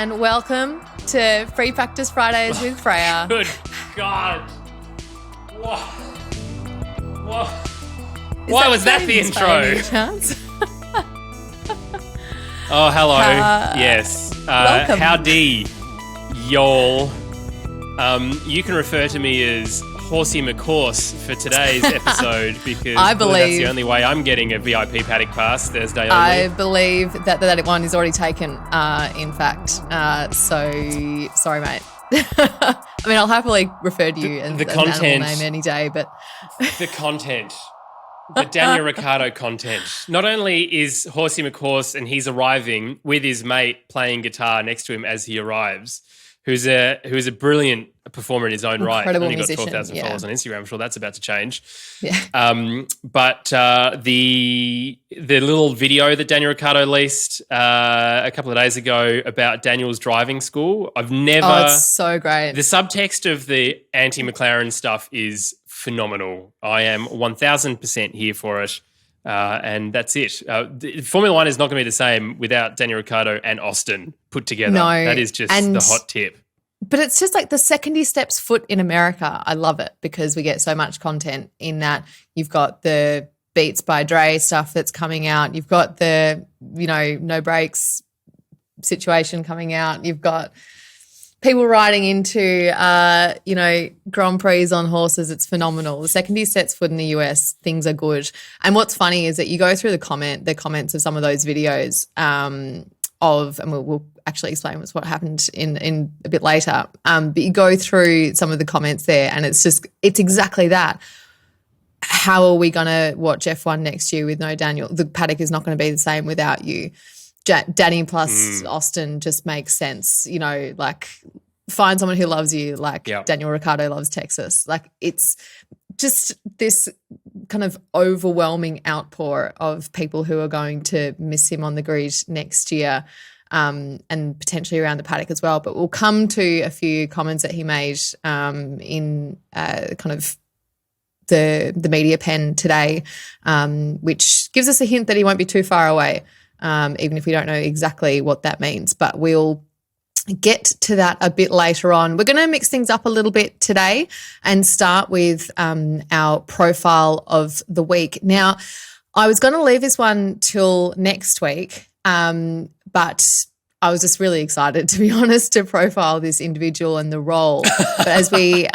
and welcome to Free Practice Fridays with Freya. Good God. Whoa. Why was that the intro? Oh, hello. Yes. Welcome. Howdy, y'all. You can refer to me as Horsey McHorse for today's episode because I believe that's the only way I'm getting a VIP paddock pass Thursday only. I believe that one is already taken, in fact. So, sorry, mate. I mean, I'll happily refer to you as an animal name any day, but... The content. The Daniel Ricciardo content. Not only is Horsey McHorse and he's arriving with his mate playing guitar next to him as he arrives, who's a brilliant performer in his own right. Incredible Only musician, got 12,000 followers on Instagram. I'm sure that's about to change. Yeah. But the little video that Daniel Ricciardo released a couple of days ago about Daniel's driving school, I've never... Oh, it's so great. The subtext of the anti-McLaren stuff is phenomenal. I am 1,000% here for it. And that's it. Formula One is not going to be the same without Daniel Ricciardo and Austin put together. No, that is just the hot tip. But it's just like the second he steps foot in America, I love it because we get so much content in that. You've got the Beats by Dre stuff that's coming out. You've got the, no brakes situation coming out. You've got people riding into, Grand Prix on horses. It's phenomenal. The second he sets foot in the US, things are good. And what's funny is that you go through the comments of some of those videos and we'll actually explain what happened in a bit later. But you go through some of the comments there and it's exactly that. How are we going to watch F1 next year with no Daniel? The paddock is not going to be the same without you. Danny plus Austin just makes sense, find someone who loves you Daniel Ricciardo loves Texas. It's just this kind of overwhelming outpour of people who are going to miss him on the grid next year and potentially around the paddock as well. But we'll come to a few comments that he made in kind of the media pen today, which gives us a hint that he won't be too far away. Even if we don't know exactly what that means. But we'll get to that a bit later on. We're going to mix things up a little bit today and start with our profile of the week. Now, I was going to leave this one till next week, but I was just really excited, to be honest, to profile this individual and the role. But as we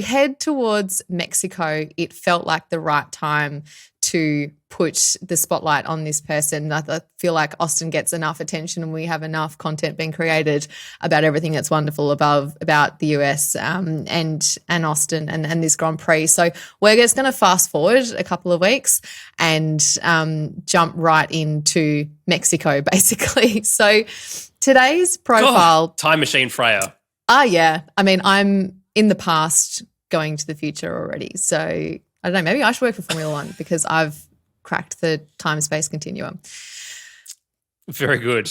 head towards Mexico, it felt like the right time to put the spotlight on this person. I feel like Austin gets enough attention and we have enough content being created about everything that's wonderful about the US and Austin and this Grand Prix. So we're just going to fast forward a couple of weeks and jump right into Mexico, basically. So today's profile... time machine Freya. Yeah. I mean, I'm in the past going to the future already. So... I don't know, maybe I should work for Formula One because I've cracked the time-space continuum. Very good.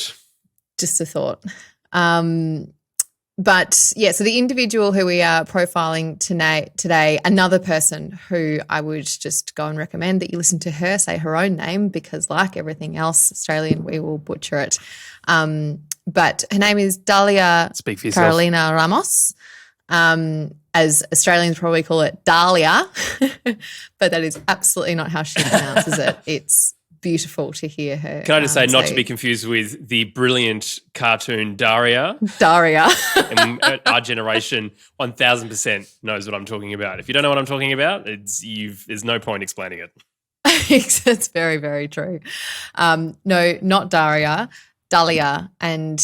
Just a thought. But, yeah, so the individual who we are profiling today, another person who I would just go and recommend that you listen to her say her own name because like everything else Australian, we will butcher it. But her name is Dalia Carolina Ramos. As Australians probably call it Dalia, but that is absolutely not how she pronounces it. It's beautiful to hear her. Can I just say not to be confused with the brilliant cartoon Daria? Daria. And our generation 1,000% knows what I'm talking about. If you don't know what I'm talking about, there's no point explaining it. It's very, very true. No, not Daria, Dalia. And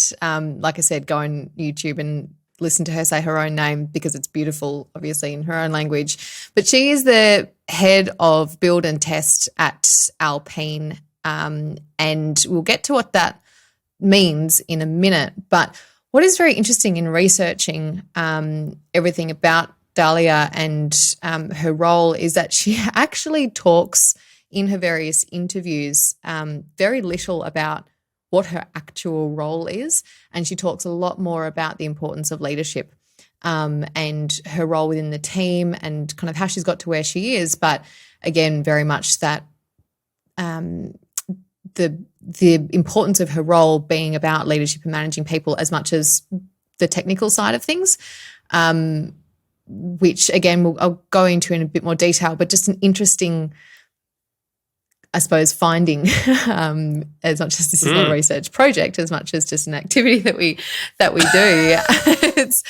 like I said, go on YouTube and listen to her say her own name because it's beautiful, obviously, in her own language. But she is the head of build and test at Alpine, and we'll get to what that means in a minute. But what is very interesting in researching everything about Dalia and her role is that she actually talks in her various interviews very little about what her actual role is, and she talks a lot more about the importance of leadership and her role within the team and kind of how she's got to where she is. But again, very much that the importance of her role being about leadership and managing people as much as the technical side of things, which again I'll go into in a bit more detail, but just an interesting, I suppose, finding, as much as this is not a research project, as much as just an activity that we do. It's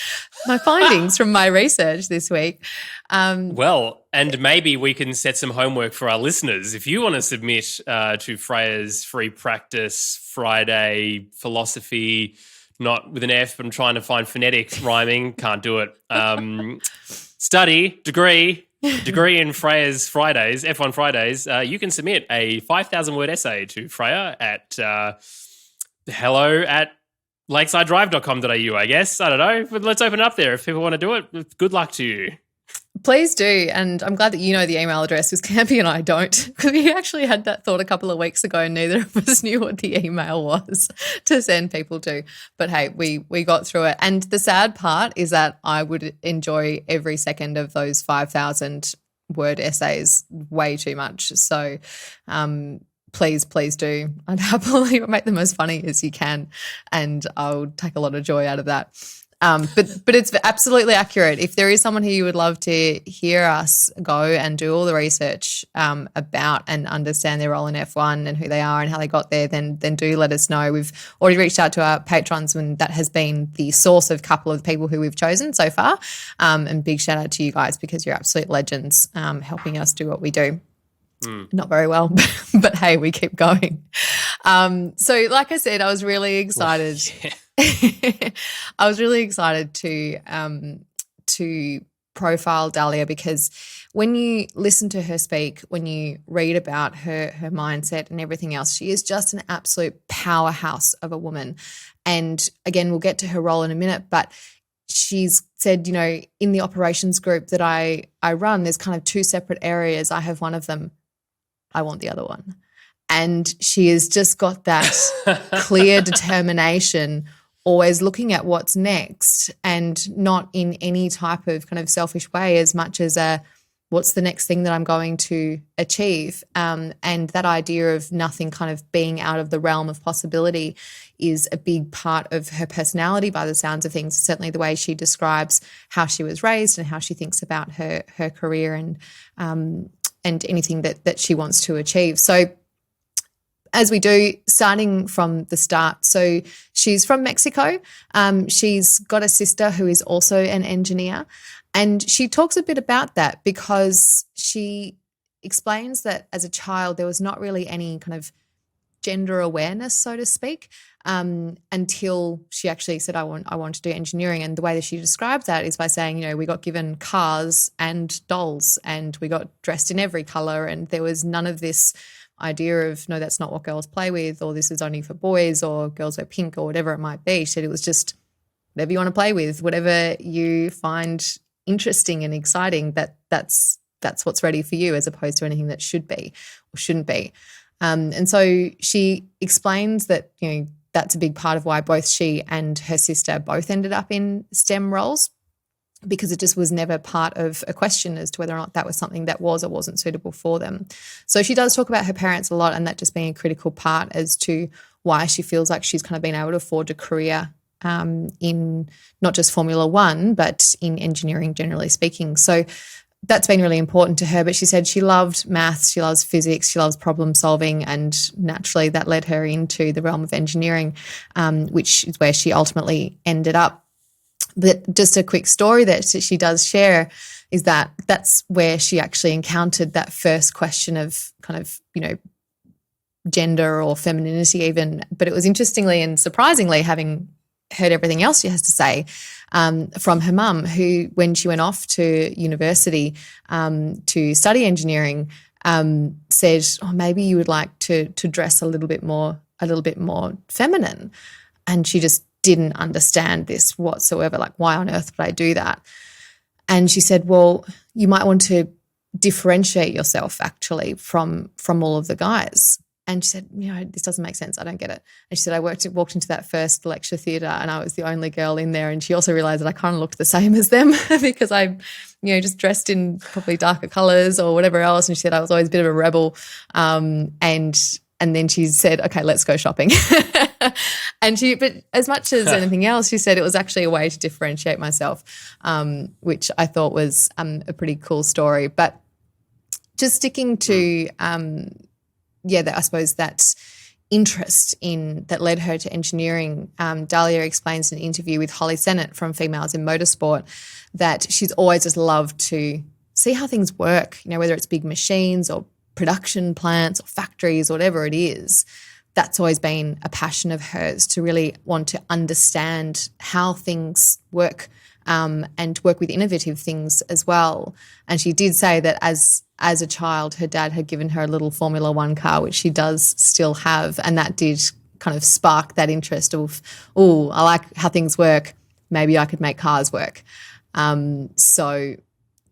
my findings from my research this week. Well, and maybe we can set some homework for our listeners. If you want to submit to Freya's free practice Friday philosophy, not with an F, but I'm trying to find phonetic rhyming, can't do it. Degree in Freya's Fridays, F1 Fridays, you can submit a 5,000-word essay to Freya at hello@lakesidedrive.com.au, I guess. I don't know. But let's open it up there. If people want to do it, good luck to you. Please do. And I'm glad that you know the email address, because Campy and I don't, because we actually had that thought a couple of weeks ago and neither of us knew what the email was to send people to. But hey, we got through it. And the sad part is that I would enjoy every second of those 5,000-word essays way too much. So please do. I'd happily make them as funny as you can, and I'll take a lot of joy out of that. But it's absolutely accurate. If there is someone who you would love to hear us go and do all the research about and understand their role in F1 and who they are and how they got there, then do let us know. We've already reached out to our patrons, and that has been the source of a couple of the people who we've chosen so far. And big shout out to you guys, because you're absolute legends helping us do what we do. Not very well, but hey, we keep going. So like I said, I was really excited. I was really excited to profile Dalia, because when you listen to her speak, when you read about her mindset and everything else, she is just an absolute powerhouse of a woman. And again, we'll get to her role in a minute, but she's said, in the operations group that I run, there's kind of two separate areas. I have one of them. I want the other one. And she has just got that clear determination, always looking at what's next, and not in any type of kind of selfish way, as much as what's the next thing that I'm going to achieve. And that idea of nothing kind of being out of the realm of possibility is a big part of her personality by the sounds of things, certainly the way she describes how she was raised and how she thinks about her career and anything that she wants to achieve. So as we do, starting from the start. So she's from Mexico. She's got a sister who is also an engineer. And she talks a bit about that, because she explains that as a child there was not really any kind of gender awareness, so to speak, until she actually said, I want to do engineering. And the way that she described that is by saying, we got given cars and dolls and we got dressed in every colour, and there was none of this idea of, no, that's not what girls play with, or this is only for boys, or girls wear pink, or whatever it might be. She said it was just whatever you want to play with, whatever you find interesting and exciting, that's what's ready for you, as opposed to anything that should be or shouldn't be. And so she explains that, that's a big part of why both she and her sister both ended up in STEM roles, because it just was never part of a question as to whether or not that was something that was or wasn't suitable for them. So she does talk about her parents a lot, and that just being a critical part as to why she feels like she's kind of been able to forge a career in not just Formula One, but in engineering generally speaking. So that's been really important to her. But she said she loved maths, she loves physics, she loves problem solving, and naturally that led her into the realm of engineering, which is where she ultimately ended up. But just a quick story that she does share is that that's where she actually encountered that first question of kind of, gender or femininity even. But it was interestingly and surprisingly, having heard everything else she has to say from her mum, who, when she went off to university to study engineering, said, maybe you would like to dress a little bit more feminine. And she just didn't understand this whatsoever. Like, why on earth would I do that? And she said, well, you might want to differentiate yourself actually from all of the guys. And she said, this doesn't make sense. I don't get it. And she said, I walked into that first lecture theatre and I was the only girl in there. And she also realised that I kind of looked the same as them because I, just dressed in probably darker colours or whatever else. And she said I was always a bit of a rebel. And And then she said, okay, let's go shopping. But as much as anything else, she said it was actually a way to differentiate myself, which I thought was a pretty cool story. But just sticking to, I suppose that interest that led her to engineering. Dalia explains in an interview with Holly Sennett from Females in Motorsport that she's always just loved to see how things work, whether it's big machines or production plants or factories, whatever it is. That's always been a passion of hers, to really want to understand how things work and work with innovative things as well. And she did say that as a child, her dad had given her a little Formula One car, which she does still have, and that did kind of spark that interest of, oh, I like how things work. Maybe I could make cars work.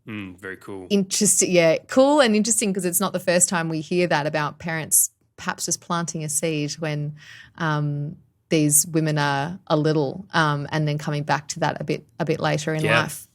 Very cool. Interesting, yeah, cool and interesting, because it's not the first time we hear that about parents perhaps just planting a seed when these women are little, and then coming back to that a bit later in life.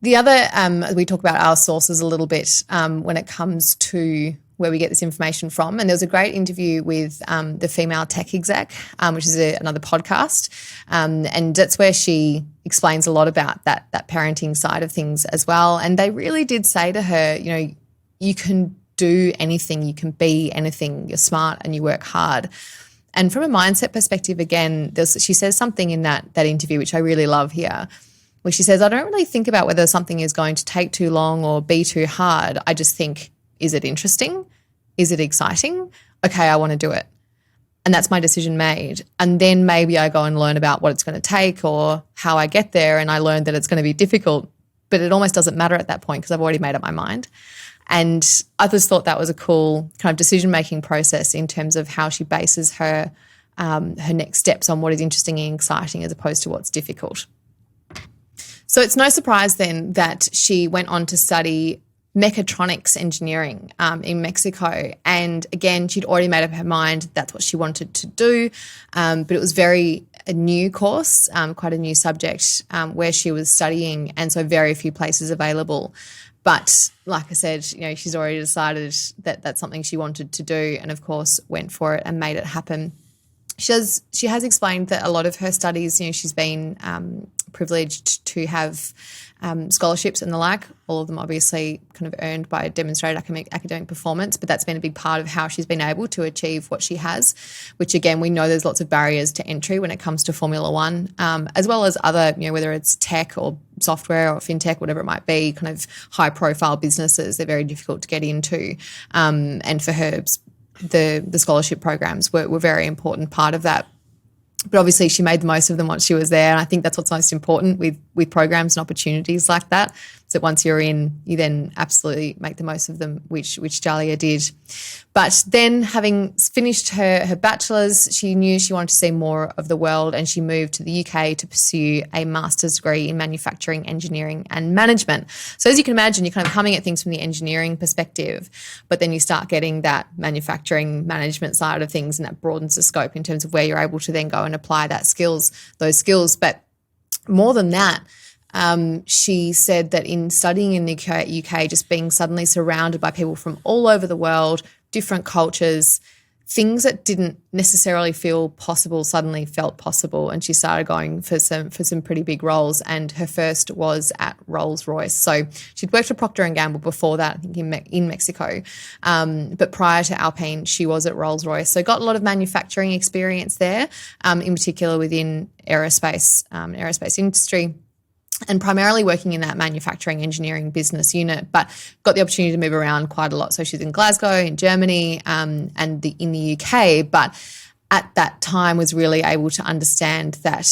The other, we talk about our sources a little bit when it comes to where we get this information from. And there was a great interview with the Female Tech Exec, which is another podcast. And that's where she explains a lot about that parenting side of things as well. And they really did say to her, you can do anything, you can be anything, you're smart and you work hard. And from a mindset perspective, again, she says something in that interview, which I really love here, where she says, I don't really think about whether something is going to take too long or be too hard. I just think, is it interesting? Is it exciting? Okay, I want to do it. And that's my decision made. And then maybe I go and learn about what it's going to take or how I get there, and I learn that it's going to be difficult, but it almost doesn't matter at that point because I've already made up my mind. And I just thought that was a cool kind of decision-making process in terms of how she bases her next steps on what is interesting and exciting as opposed to what's difficult. So it's no surprise then that she went on to study mechatronics engineering in Mexico. And again, she'd already made up her mind that's what she wanted to do, but it was a new course, quite a new subject where she was studying, and so very few places available. But like I said, she's already decided that that's something she wanted to do, and of course went for it and made it happen. She has explained that a lot of her studies, she's been privileged to have scholarships and the like, all of them obviously kind of earned by demonstrated academic performance, but that's been a big part of how she's been able to achieve what she has, which again, we know there's lots of barriers to entry when it comes to Formula One, as well as other, whether it's tech or software or fintech, whatever it might be, kind of high profile businesses, they're very difficult to get into. And for her, the scholarship programs were a very important part of that. But obviously she made the most of them once she was there. And I think that's what's most important with programs and opportunities like that. So once you're in, you then absolutely make the most of them, which Dalia did. But then having finished her bachelor's, she knew she wanted to see more of the world, and she moved to the UK to pursue a master's degree in manufacturing, engineering and management. So as you can imagine, you're kind of coming at things from the engineering perspective, but then you start getting that manufacturing management side of things, and that broadens the scope in terms of where you're able to then go and apply those skills. But more than that, she said that in studying in the UK, just being suddenly surrounded by people from all over the world, different cultures, things that didn't necessarily feel possible suddenly felt possible, and she started going for some pretty big roles. And her first was at Rolls-Royce. So she'd worked for Procter & Gamble before that, I think in Mexico, but prior to Alpine, she was at Rolls-Royce. So got a lot of manufacturing experience there, in particular within aerospace industry, and primarily working in that manufacturing engineering business unit, but got the opportunity to move around quite a lot. So she's in Glasgow, in Germany, and in the UK, but at that time was really able to understand that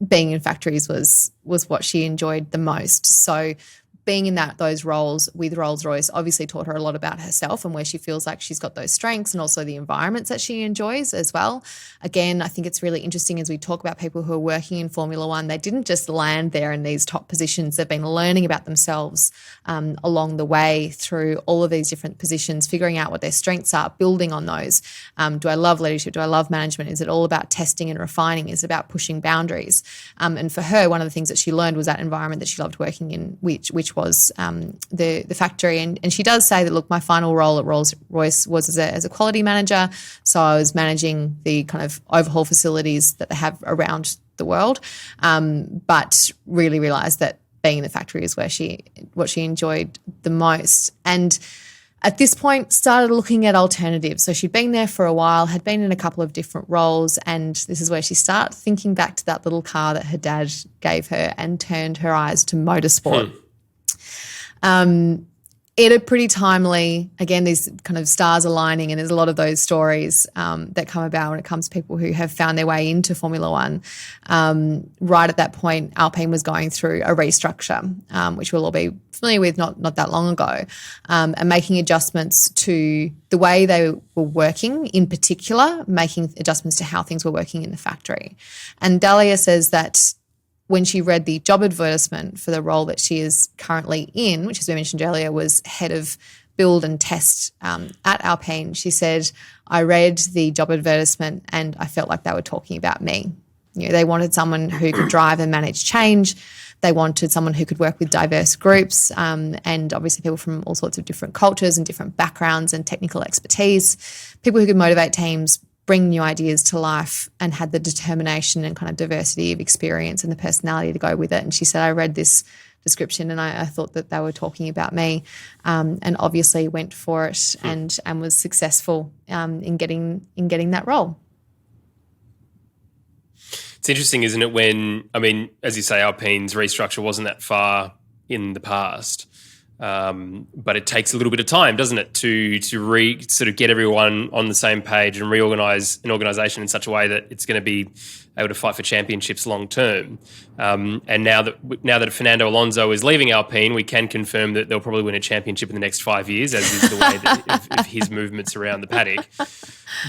being in factories was what she enjoyed the most. So being in those roles with Rolls-Royce obviously taught her a lot about herself and where she feels like she's got those strengths, and also the environments that she enjoys as well. Again, I think it's really interesting as we talk about people who are working in Formula One, they didn't just land there in these top positions. They've been learning about themselves along the way through all of these different positions, figuring out what their strengths are, building on those. Do I love leadership? Do I love management? Is it all about testing and refining? Is it about pushing boundaries? And for her, one of the things that she learned was that environment that she loved working in, which which was the factory. And she does say that, look, my final role at Rolls-Royce was as a quality manager. So I was managing the kind of overhaul facilities that they have around the world, but really realised that being in the factory is what she enjoyed the most. And at this point, started looking at alternatives. So she'd been there for a while, had been in a couple of different roles, and this is where she started thinking back to that little car that her dad gave her and turned her eyes to motorsport. It are pretty timely. Again, these kind of stars aligning, and there's a lot of those stories that come about when it comes to people who have found their way into Formula One. Right at that point, Alpine was going through a restructure, which we'll all be familiar with not that long ago, and making adjustments to the way they were working, in particular, making adjustments to how things were working in the factory. And Dalia says that when she read the job advertisement for the role that she is currently in, which as we mentioned earlier was head of build and test at Alpine, she said, I read the job advertisement and I felt like they were talking about me. You know, they wanted someone who could drive and manage change. They wanted someone who could work with diverse groups and obviously people from all sorts of different cultures and different backgrounds and technical expertise, people who could motivate teams, bring new ideas to life, and had the determination and kind of diversity of experience and the personality to go with it. And she said, I read this description and I thought that they were talking about me, and obviously went for it and was successful in getting that role. It's interesting, isn't it, when, I mean, as you say, Alpine's restructure wasn't that far in the past. But it takes a little bit of time, doesn't it, to sort of get everyone on the same page and reorganise an organisation in such a way that it's going to be able to fight for championships long term. And now that Fernando Alonso is leaving Alpine, we can confirm that they'll probably win a championship in the next 5 years, as is the way of his movements around the paddock.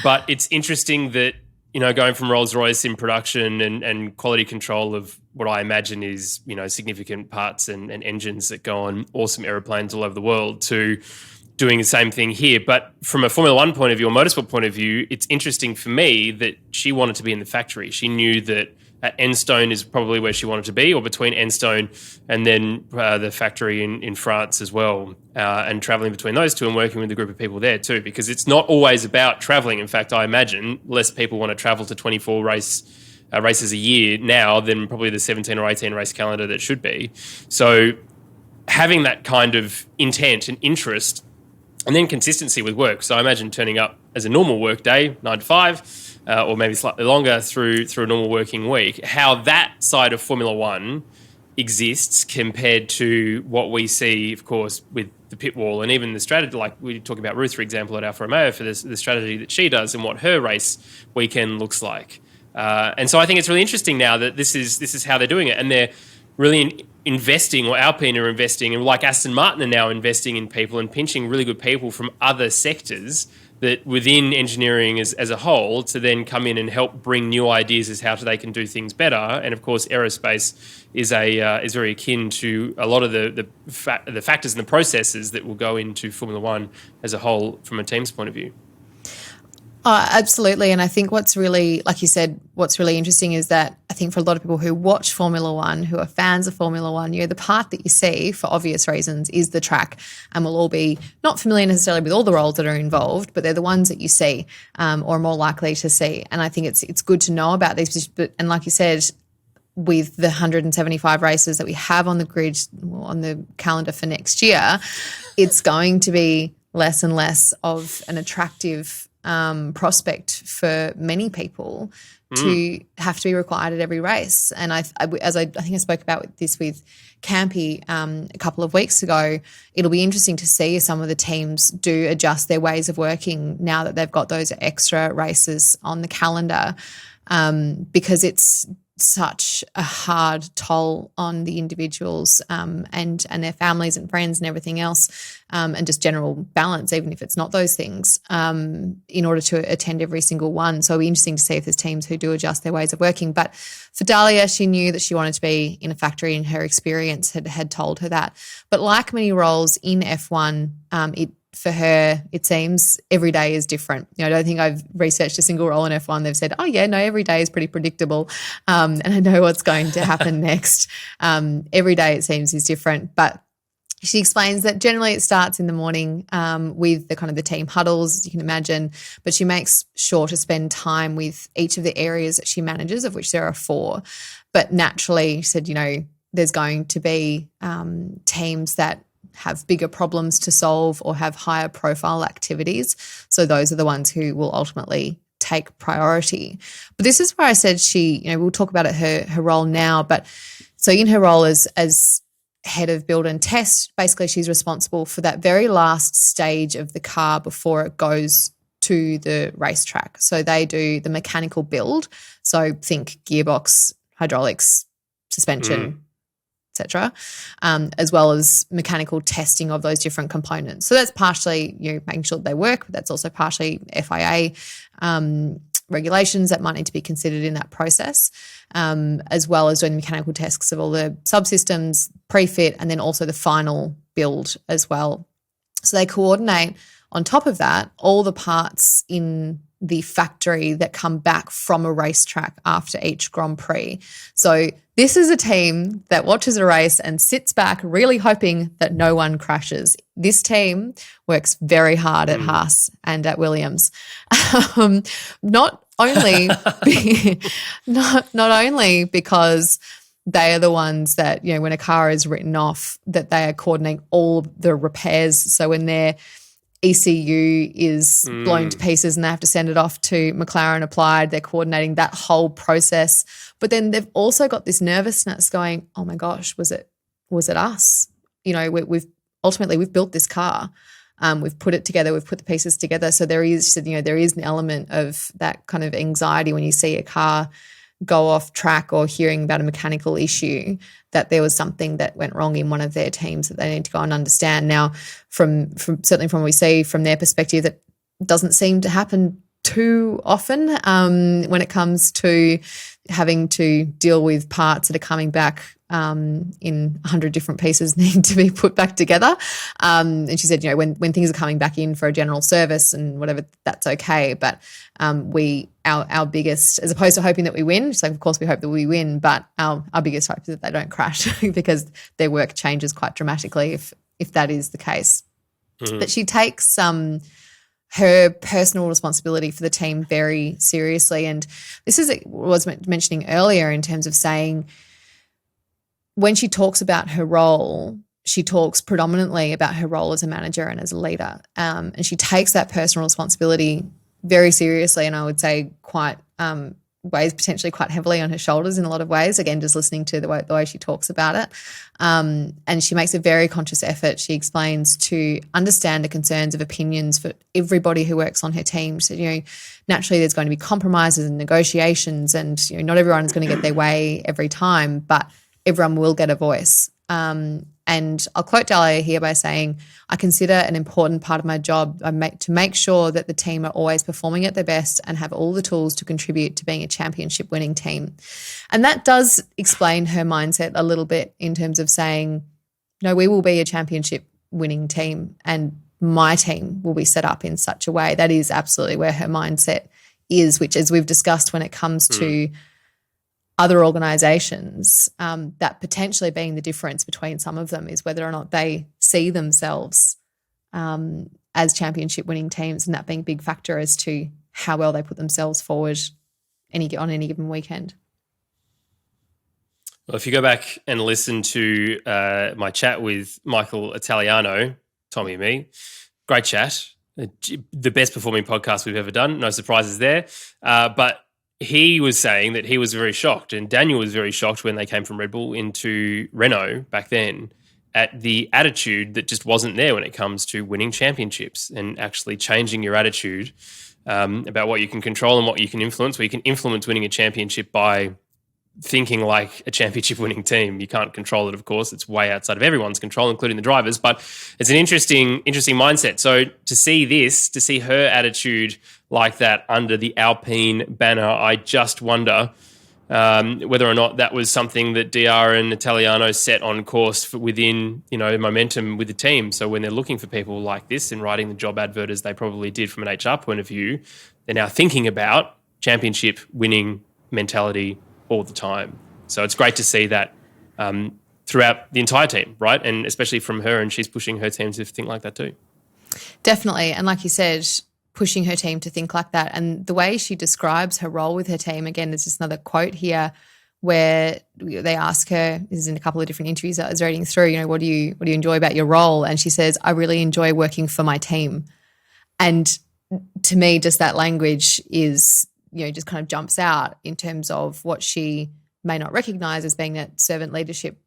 But it's interesting that, you know, going from Rolls-Royce in production and quality control of what I imagine is, you know, significant parts and engines that go on awesome aeroplanes all over the world, to doing the same thing here. But from a Formula One point of view, or motorsport point of view, it's interesting for me that she wanted to be in the factory. She knew that at Enstone is probably where she wanted to be, or between Enstone and then the factory in France as well, and travelling between those two and working with a group of people there too, because it's not always about travelling. In fact, I imagine less people want to travel to 24 races a year now than probably the 17 or 18 race calendar that should be. So having that kind of intent and interest, and then consistency with work. So I imagine turning up as a normal work day, 9 to 5, or maybe slightly longer through a normal working week, how that side of Formula One exists compared to what we see, of course, with the pit wall and even the strategy, like we talk about Ruth, for example, at Alfa Romeo for the strategy that she does and what her race weekend looks like. And so I think it's really interesting now that this is how they're doing it, and they're really investing, or Alpine are investing, and like Aston Martin are now investing in people and pinching really good people from other sectors that within engineering as a whole to then come in and help bring new ideas as how they can do things better. And of course, aerospace is very akin to a lot of the factors and the processes that will go into Formula One as a whole from a team's point of view. Absolutely. And I think what's really, like you said, what's really interesting is that I think for a lot of people who watch Formula One, who are fans of Formula One, you know, the part that you see for obvious reasons is the track, and we'll all be not familiar necessarily with all the roles that are involved, but they're the ones that you see or are more likely to see. And I think it's good to know about these. And like you said, with the 175 races that we have on the grid, on the calendar for next year, it's going to be less and less of an attractive prospect for many people to have to be required at every race. And I think I spoke about this with Campy a couple of weeks ago, it'll be interesting to see if some of the teams do adjust their ways of working now that they've got those extra races on the calendar, because it's such a hard toll on the individuals and their families and friends and everything else, and just general balance, even if it's not those things, in order to attend every single one. So it'll be interesting to see if there's teams who do adjust their ways of working. But for Dalia, she knew that she wanted to be in a factory, and her experience had told her that. But like many roles in F1, for her, it seems every day is different. You know, I don't think I've researched a single role in F1. They've said, oh, yeah, no, every day is pretty predictable, and I know what's going to happen next. Every day, it seems, is different. But She explains that generally it starts in the morning with the kind of the team huddles, as you can imagine, but she makes sure to spend time with each of the areas that she manages, of which there are 4. But naturally, she said, there's going to be teams that have bigger problems to solve or have higher profile activities. So those are the ones who will ultimately take priority. But this is where I said we'll talk about her role now, but so in her role as head of build and test, basically she's responsible for that very last stage of the car before it goes to the racetrack. So they do the mechanical build. So think gearbox, hydraulics, suspension, etc., as well as mechanical testing of those different components. So that's partially making sure that they work, but that's also partially FIA regulations that might need to be considered in that process, as well as doing the mechanical tests of all the subsystems, pre-fit, and then also the final build as well. So they coordinate on top of that all the parts in the factory that come back from a racetrack after each Grand Prix. So this is a team that watches a race and sits back really hoping that no one crashes. This team works very hard at Haas and at Williams. Not only because they are the ones that, when a car is written off, that they are coordinating all the repairs. So when their ECU is blown to pieces and they have to send it off to McLaren Applied, they're coordinating that whole process. But then they've also got this nervousness going, oh my gosh, was it us? We've built this car. We've put it together. We've put the pieces together. So there is an element of that kind of anxiety when you see a car go off track or hearing about a mechanical issue, that there was something that went wrong in one of their teams that they need to go and understand. Now, from certainly from what we see from their perspective, that doesn't seem to happen too often when it comes to having to deal with parts that are coming back in 100 different pieces need to be put back together. And she said, when things are coming back in for a general service and whatever, that's okay. But our biggest, as opposed to hoping that we win, so of course we hope that we win, but our biggest hope is that they don't crash because their work changes quite dramatically if that is the case. But she takes her personal responsibility for the team very seriously. And this is what I was mentioning earlier in terms of saying, when she talks about her role, she talks predominantly about her role as a manager and as a leader. And she takes that personal responsibility very seriously, and I would say quite weighs potentially quite heavily on her shoulders in a lot of ways, again, just listening to the way she talks about it. And she makes a very conscious effort, she explains, to understand the concerns of opinions for everybody who works on her team. So, naturally there's going to be compromises and negotiations, and, not everyone is going to get their way every time, but everyone will get a voice. And I'll quote Dalia here by saying, I consider an important part of my job to make sure that the team are always performing at their best and have all the tools to contribute to being a championship winning team. And that does explain her mindset a little bit in terms of saying, no, we will be a championship winning team and my team will be set up in such a way. That is absolutely where her mindset is, which, as we've discussed when it comes to other organisations, that potentially being the difference between some of them is whether or not they see themselves as championship winning teams, and that being a big factor as to how well they put themselves forward on any given weekend. Well, if you go back and listen to my chat with Michael Italiano, Tommy and me, great chat, the best performing podcast we've ever done, no surprises there, but he was saying that he was very shocked, and Daniel was very shocked when they came from Red Bull into Renault back then, at the attitude that just wasn't there when it comes to winning championships and actually changing your attitude about what you can control and what you can influence. Where you can influence winning a championship by thinking like a championship winning team. You can't control it, of course. It's way outside of everyone's control, including the drivers, but it's an interesting mindset. So to see her attitude like that under the Alpine banner, I just wonder whether or not that was something that DR and Italiano set on course for within, momentum with the team. So when they're looking for people like this and writing the job advert as they probably did from an HR point of view, they're now thinking about championship winning mentality all the time. So it's great to see that throughout the entire team, right? And especially from her, and she's pushing her team to think like that too. Definitely. And like you said, pushing her team to think like that. And the way she describes her role with her team, again, there's just another quote here where they ask her, this is in a couple of different interviews that I was reading through, what do you enjoy about your role? And she says, I really enjoy working for my team. And to me, just that language is, just kind of jumps out in terms of what she may not recognize as being that servant leadership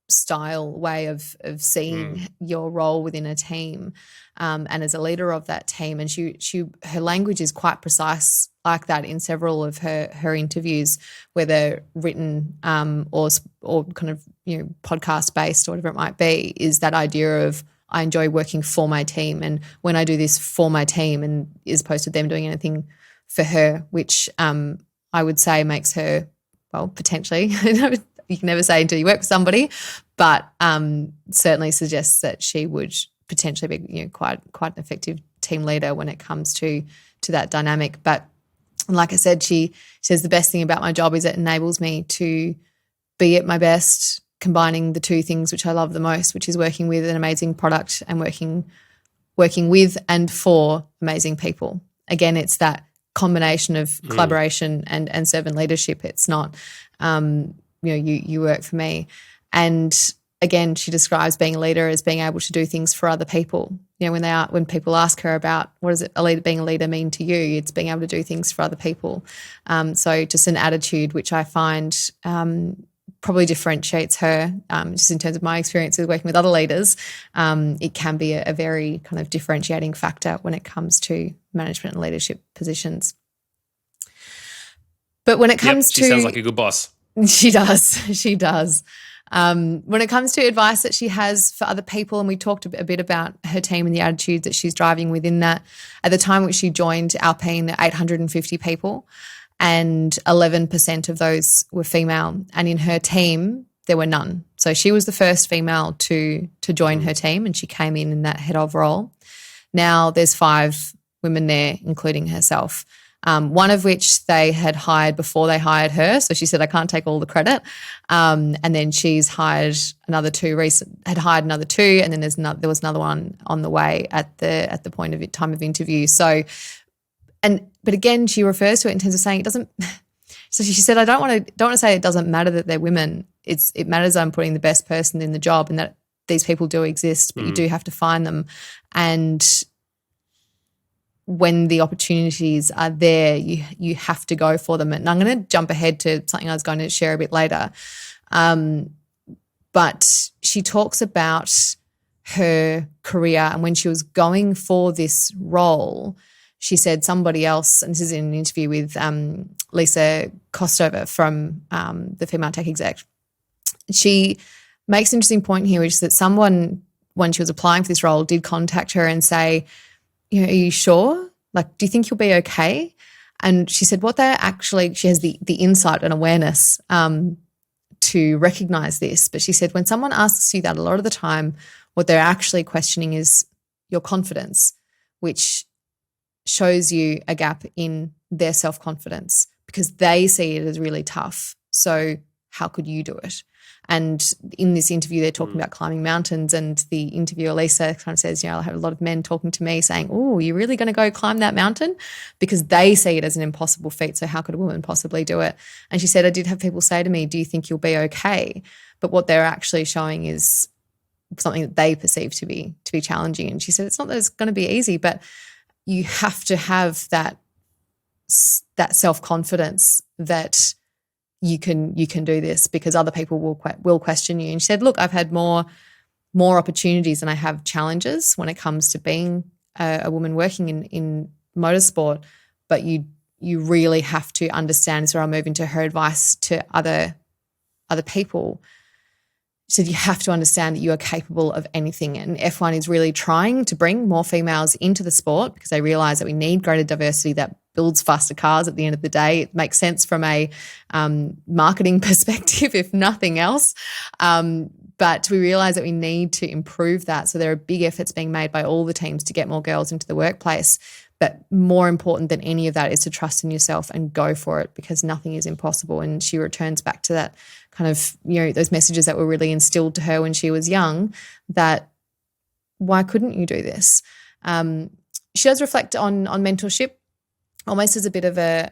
style way of seeing your role within a team, and as a leader of that team. And her language is quite precise like that in several of her interviews, whether written or kind of podcast based or whatever it might be, is that idea of I enjoy working for my team, and when I do this for my team, and as opposed to them doing anything for her, which I would say makes her, well, potentially you can never say until you work for somebody, but certainly suggests that she would potentially be quite an effective team leader when it comes to that dynamic. But like I said, she says the best thing about my job is it enables me to be at my best, combining the two things which I love the most, which is working with an amazing product and working with and for amazing people. Again, it's that combination of collaboration and servant leadership. It's not you work for me. And again, she describes being a leader as being able to do things for other people. When people ask her about what does being a leader mean to you, it's being able to do things for other people. So just an attitude which I find probably differentiates her, just in terms of my experience with working with other leaders. It can be a very kind of differentiating factor when it comes to management and leadership positions. But when it comes she sounds like a good boss. She does. When it comes to advice that she has for other people, and we talked a bit about her team and the attitude that she's driving within that. At the time which she joined Alpine, 850 people, and 11% of those were female. And in her team, there were none. So she was the first female to join her team, and she came in that head of role. Now there's 5 women there, including herself. One of which they had hired before they hired her. So she said, I can't take all the credit. And then she's hired another 2, had hired another 2, and then there was another one on the way at the point of time of interview. So, but again, she refers to it in terms of saying it doesn't. So she said, I don't want to say it doesn't matter that they're women. It matters I'm putting the best person in the job, and that these people do exist, but you do have to find them. And when the opportunities are there, you have to go for them. And I'm going to jump ahead to something I was going to share a bit later. But she talks about her career, and when she was going for this role, she said somebody else, and this is in an interview with Lisa Kostova from the Female Tech Exec, she makes an interesting point here, which is that someone, when she was applying for this role, did contact her and say, are you sure? Like, do you think you'll be okay? And she said she has the insight and awareness to recognize this. But she said when someone asks you that, a lot of the time what they're actually questioning is your confidence, which shows you a gap in their self-confidence because they see it as really tough. So how could you do it? And in this interview, they're talking about climbing mountains, and the interviewer, Lisa, kind of says, I have a lot of men talking to me saying, oh, you're really going to go climb that mountain? Because they see it as an impossible feat. So how could a woman possibly do it? And she said, I did have people say to me, do you think you'll be okay? But what they're actually showing is something that they perceive to be challenging. And she said, it's not that it's going to be easy, but you have to have that self-confidence that you can do this, because other people will question you. And she said, look, I've had more opportunities than I have challenges when it comes to being a woman working in motorsport, but you really have to understand. So I'll move into her advice to other people. She said, you have to understand that you are capable of anything. And F1 is really trying to bring more females into the sport because they realise that we need greater diversity that builds faster cars at the end of the day. It makes sense from a marketing perspective, if nothing else. But we realize that we need to improve that. So there are big efforts being made by all the teams to get more girls into the workplace. But more important than any of that is to trust in yourself and go for it, because nothing is impossible. And she returns back to that kind of, those messages that were really instilled to her when she was young, that why couldn't you do this? She does reflect on mentorship almost as a bit of a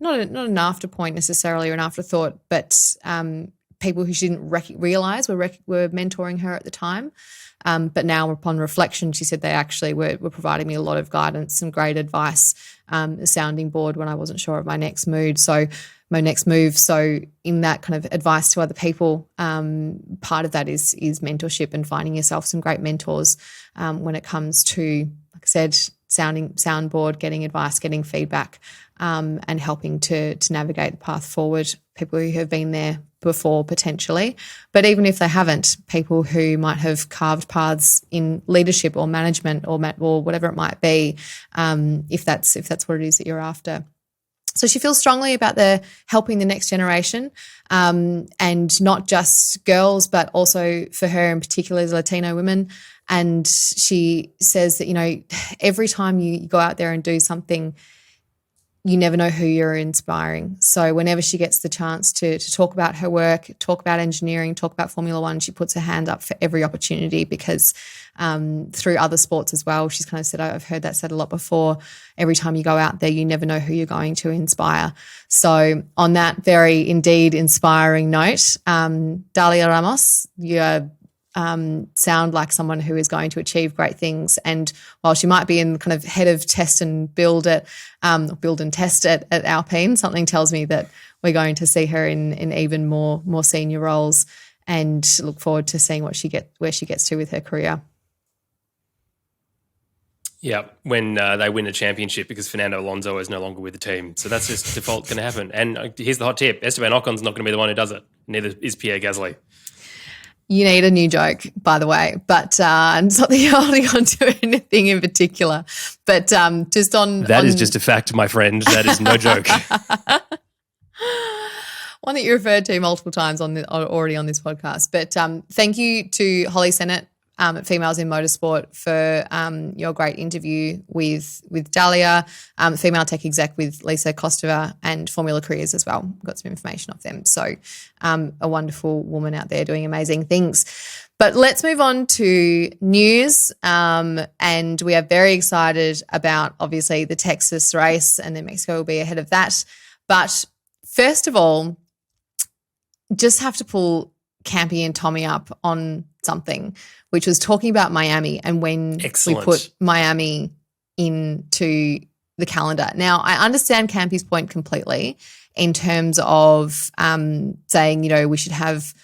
not an after point necessarily or an afterthought, but people who she didn't realize were mentoring her at the time. But now upon reflection, she said they actually were providing me a lot of guidance, some great advice, a sounding board when I wasn't sure of my next move. So in that kind of advice to other people, part of that is mentorship and finding yourself some great mentors when it comes to, like I said, soundboard, getting advice, getting feedback, and helping to navigate the path forward. People who have been there before potentially, but even if they haven't, people who might have carved paths in leadership or management or whatever it might be, if that's what it is that you're after. So she feels strongly about helping the next generation, and not just girls, but also for her in particular as Latino women. And she says that, every time you go out there and do something, you never know who you're inspiring. So whenever she gets the chance to talk about her work, talk about engineering, talk about Formula One, she puts her hand up for every opportunity, because through other sports as well, she's kind of said, I've heard that said a lot before, every time you go out there, you never know who you're going to inspire. So on that very indeed inspiring note, Dalia Ramos, you're sound like someone who is going to achieve great things. And while she might be in kind of head of test and build and test at Alpine, something tells me that we're going to see her in even more senior roles, and look forward to seeing where she gets to with her career. Yeah, when they win a championship, because Fernando Alonso is no longer with the team. So that's just default going to happen. And here's the hot tip. Esteban Ocon's not going to be the one who does it. Neither is Pierre Gasly. You need a new joke, by the way, but something holding on to anything in particular. But just on that is just a fact, my friend. That is no joke. One that you referred to multiple times already on this podcast. But thank you to Holly Sennett at Females in Motorsport for your great interview with Dalia, female tech exec with Lisa Kostova, and Formula Careers as well. Got some information off them. So a wonderful woman out there doing amazing things. But let's move on to news. And we are very excited about, obviously, the Texas race, and then Mexico will be ahead of that. But first of all, just have to pull Campy and Tommy up on something, which was talking about Miami and when we put Miami into the calendar. Now, I understand Campy's point completely in terms of saying, we should have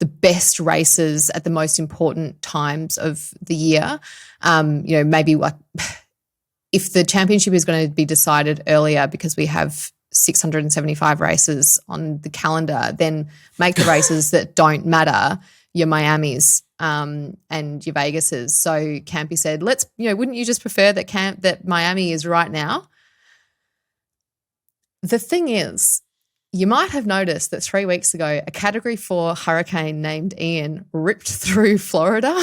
the best races at the most important times of the year. Maybe like if the championship is going to be decided earlier because we have 675 races on the calendar, then make the races that don't matter your Miamis and your Vegases. So Campy said, wouldn't you just prefer that Miami is right now? The thing is, you might have noticed that 3 weeks ago, a Category 4 hurricane named Ian ripped through Florida.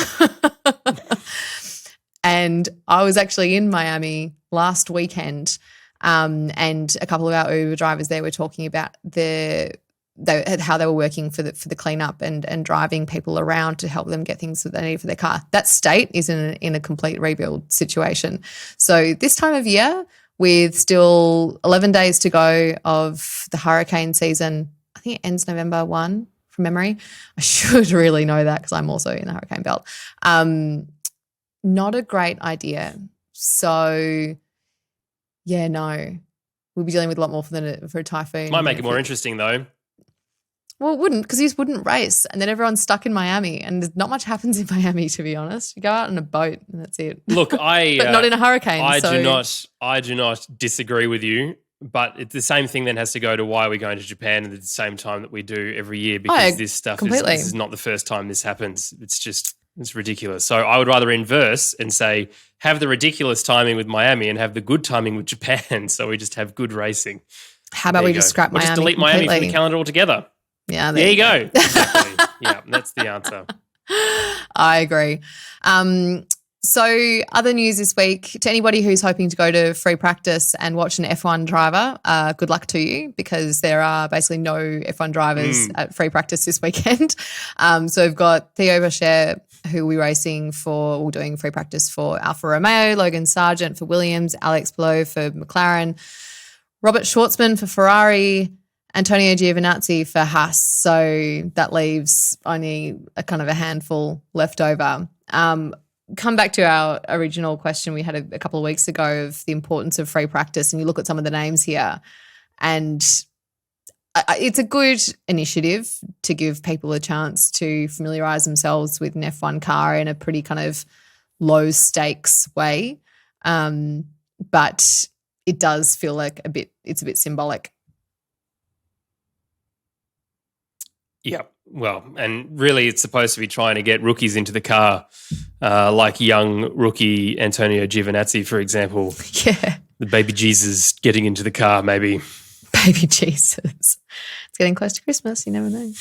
And I was actually in Miami last weekend, and a couple of our Uber drivers there were talking about how they were working for the cleanup and driving people around to help them get things that they need for their car. That state is in a complete rebuild situation. So this time of year, with still 11 days to go of the hurricane season, I think it ends November 1 from memory. I should really know that because I'm also in the hurricane belt. Not a great idea. So, yeah, no. We'll be dealing with a lot more for a typhoon. Might make it more interesting though. Well, it wouldn't, because you just wouldn't race, and then everyone's stuck in Miami, and not much happens in Miami, to be honest. You go out on a boat and that's it. Look, but not in a hurricane. I do not disagree with you, but the same thing then has to go to why we're going to Japan at the same time that we do every year, because this stuff this is not the first time this happens. It's ridiculous. So I would rather inverse and say have the ridiculous timing with Miami and have the good timing with Japan, so we just have good racing. How about we just scrap Miami? Just delete completely. Miami from the calendar altogether. Yeah, there you go. Exactly. Yeah, that's the answer. I agree. So other news this week, to anybody who's hoping to go to free practice and watch an F1 driver, good luck to you, because there are basically no F1 drivers at free practice this weekend. So we've got Theo Bachar, who will be racing for, doing free practice for Alfa Romeo, Logan Sargent for Williams, Alex Palou for McLaren, Robert Schwartzman for Ferrari, Antonio Giovinazzi for Haas. So that leaves only a kind of a handful left over. Come back to our original question we had a couple of weeks ago of the importance of free practice, and you look at some of the names here, and it's a good initiative to give people a chance to familiarise themselves with an F1 car in a pretty kind of low stakes way. But it does feel like it's a bit symbolic. Yeah, well, and really it's supposed to be trying to get rookies into the car, like young rookie Antonio Giovinazzi, for example. Yeah. The baby Jesus getting into the car, maybe. Baby Jesus. It's getting close to Christmas, you never know.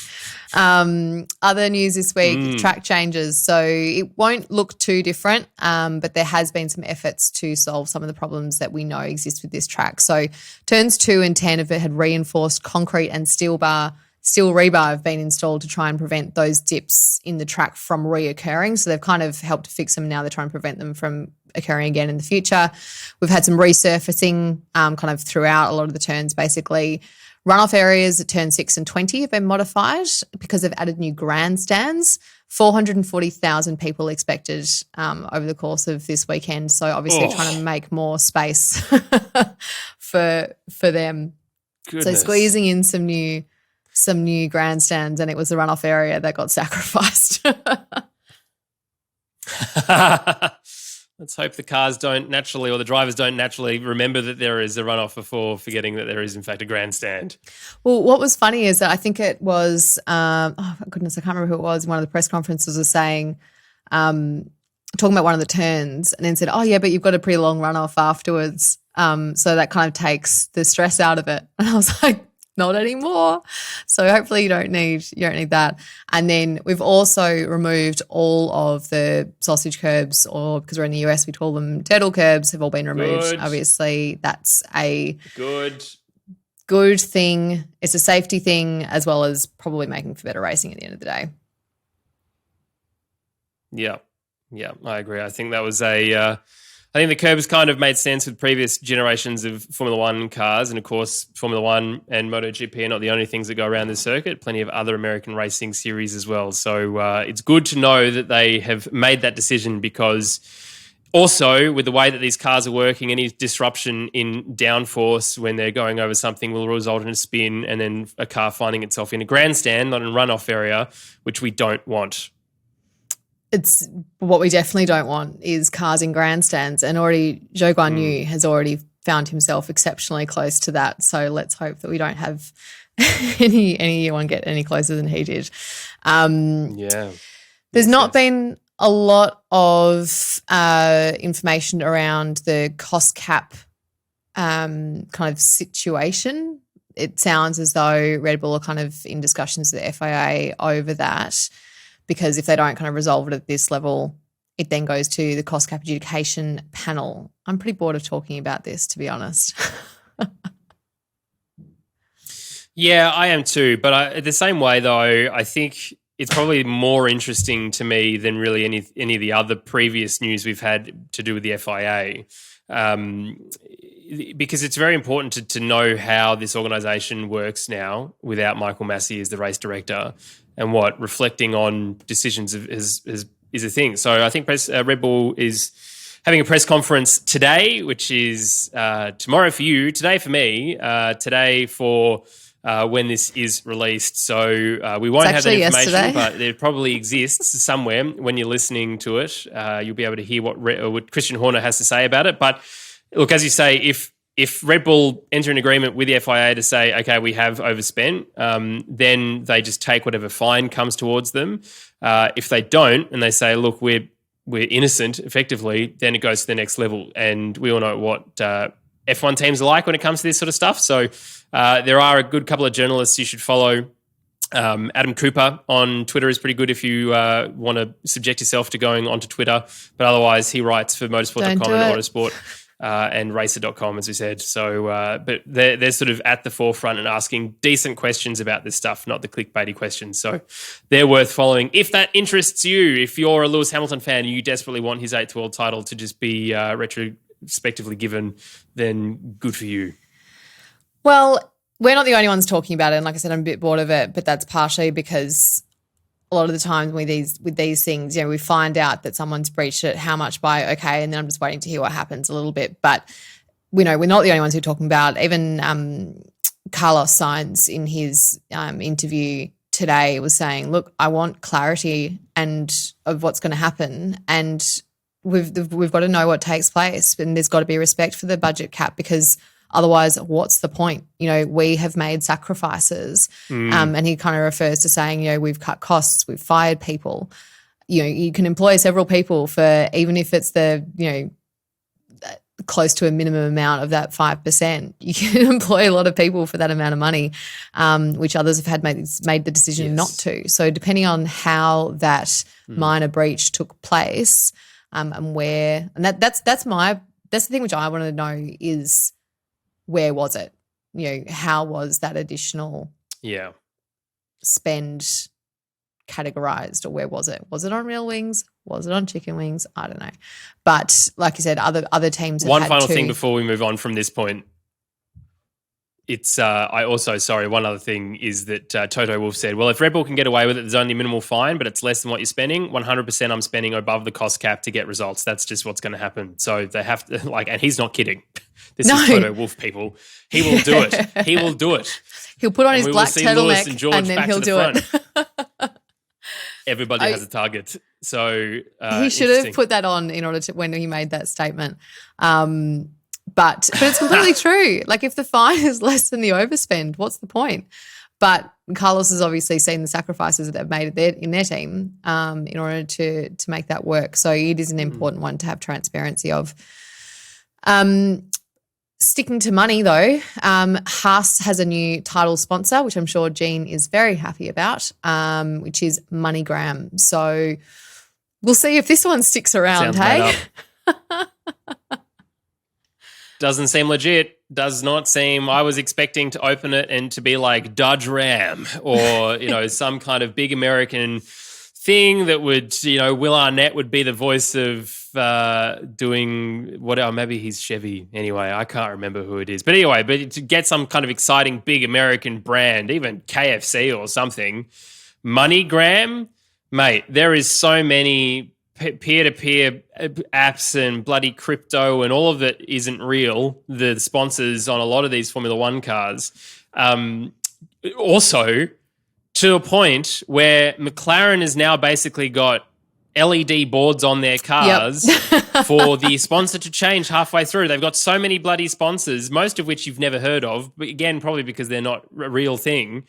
Other news this week, track changes. So it won't look too different, but there has been some efforts to solve some of the problems that we know exist with this track. So turns 2 and 10 of it had reinforced concrete and steel rebar have been installed to try and prevent those dips in the track from reoccurring. So they've kind of helped to fix them. Now they're trying to prevent them from occurring again in the future. We've had some resurfacing kind of throughout a lot of the turns, basically. Runoff areas at turn 6 and 20 have been modified because they've added new grandstands. 440,000 people expected over the course of this weekend. So obviously trying to make more space for them. Goodness. So squeezing in some new grandstands, and it was the runoff area that got sacrificed. Let's hope the cars don't naturally, or the drivers don't naturally remember that there is a runoff before forgetting that there is in fact a grandstand. Well, what was funny is that I think it was, oh goodness, I can't remember who it was. One of the press conferences was saying, talking about one of the turns, and then said, "Oh yeah, but you've got a pretty long runoff afterwards, so that kind of takes the stress out of it." And I was like, not anymore. So hopefully you don't need that. And then we've also removed all of the sausage curbs, or because we're in the US, we call them turtle curbs, have all been removed. Good. Obviously, that's a good thing. It's a safety thing, as well as probably making for better racing at the end of the day. Yeah, I agree. I think that was I think the curbs kind of made sense with previous generations of Formula One cars. And, of course, Formula One and MotoGP are not the only things that go around the circuit. Plenty of other American racing series as well. So it's good to know that they have made that decision, because also with the way that these cars are working, any disruption in downforce when they're going over something will result in a spin and then a car finding itself in a grandstand, not in a runoff area, which we don't want. It's what we definitely don't want is cars in grandstands, and already Zhou Guanyu has already found himself exceptionally close to that. So let's hope that we don't have anyone get any closer than he did. There's not been a lot of information around the cost cap kind of situation. It sounds as though Red Bull are kind of in discussions with the FIA over that, because if they don't kind of resolve it at this level, it then goes to the cost cap adjudication panel. I'm pretty bored of talking about this, to be honest. Yeah, I am too. But the same way, though, I think it's probably more interesting to me than really any of the other previous news we've had to do with the FIA, because it's very important to know how this organisation works now without Michael Massey as the race director, and what reflecting on decisions is a thing. So I think Red Bull is having a press conference today, which is tomorrow for you, today for me, today for when this is released. So we won't have that information, yesterday, but it probably exists somewhere when you're listening to it. You'll be able to hear what Christian Horner has to say about it. But look, as you say, if Red Bull enter an agreement with the FIA to say, okay, we have overspent, then they just take whatever fine comes towards them. If they don't, and they say, look, we're innocent, effectively, then it goes to the next level. And we all know what F1 teams are like when it comes to this sort of stuff. So there are a good couple of journalists you should follow Adam Cooper on Twitter is pretty good if you want to subject yourself to going onto Twitter. But otherwise, he writes for motorsport.com and Autosport and racer.com, as we said. So, but they're sort of at the forefront and asking decent questions about this stuff, not the clickbaity questions. So they're worth following. If that interests you, if you're a Lewis Hamilton fan and you desperately want his 8th world title to just be retrospectively given, then good for you. Well, we're not the only ones talking about it, and like I said, I'm a bit bored of it, but that's partially because a lot of the times with these things, we find out that someone's breached it, how much by, okay, and then I'm just waiting to hear what happens a little bit. But we're not the only ones who are talking about it. Even Carlos Sainz in his interview today was saying, look, I want clarity of what's going to happen, and we've got to know what takes place, and there's got to be respect for the budget cap, because otherwise, what's the point? We have made sacrifices. And he kind of refers to saying, we've cut costs, we've fired people. You can employ several people for, even if it's the, close to a minimum amount of that 5%, you can employ a lot of people for that amount of money, which others have had made the decision not to. So depending on how that minor breach took place and where, and that's the thing which I want to know is, where was it? How was that additional spend categorized, or where was it? Was it on real wings? Was it on chicken wings? I don't know. But like you said, other teams have One had final to. thing before we move on from this point. It's one other thing is that Toto Wolff said, well, if Red Bull can get away with it, there's only a minimal fine, but it's less than what you're spending. 100% I'm spending above the cost cap to get results. That's just what's going to happen. So they have to, and he's not kidding. This is Toto Wolff, people. He will do it. He will do it. He'll put on his black turtleneck and then he'll do it. Everybody has a target. So he should have put that on in order to, when he made that statement. But it's completely true. If the fine is less than the overspend, what's the point? But Carlos has obviously seen the sacrifices that they've made in their team in order to make that work. So it is an important one to have transparency of. Sticking to money though, Haas has a new title sponsor, which I'm sure Jean is very happy about, which is MoneyGram. So we'll see if this one sticks around, hey? Doesn't seem legit. Does not seem. I was expecting to open it and to be like Dodge Ram or, some kind of big American thing that would, Will Arnett would be the voice of doing whatever. Maybe he's Chevy. Anyway, I can't remember who it is. But anyway, to get some kind of exciting big American brand, even KFC or something, MoneyGram, mate, there is so many peer-to-peer apps and bloody crypto, and all of it isn't real, the sponsors on a lot of these Formula One cars. Also, to a point where McLaren has now basically got LED boards on their cars for the sponsor to change halfway through. They've got so many bloody sponsors, most of which you've never heard of, but again, probably because they're not a real thing.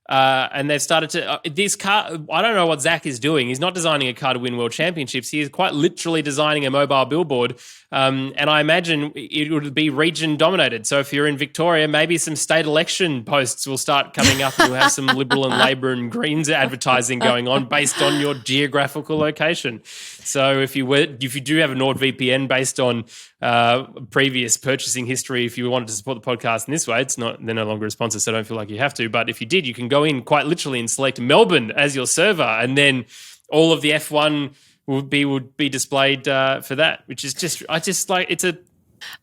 And they've started to this car. I don't know what Zach is doing. He's not designing a car to win world championships. He is quite literally designing a mobile billboard. And I imagine it would be region dominated. So if you're in Victoria, maybe some state election posts will start coming up, and you'll have some Liberal and Labor and Greens advertising going on based on your geographical location. So if you do have a NordVPN based on previous purchasing history, if you wanted to support the podcast in this way, they're no longer a sponsor, so don't feel like you have to. But if you did, you can go in quite literally and select Melbourne as your server, and then all of the F1 would be displayed for that, which is it's a.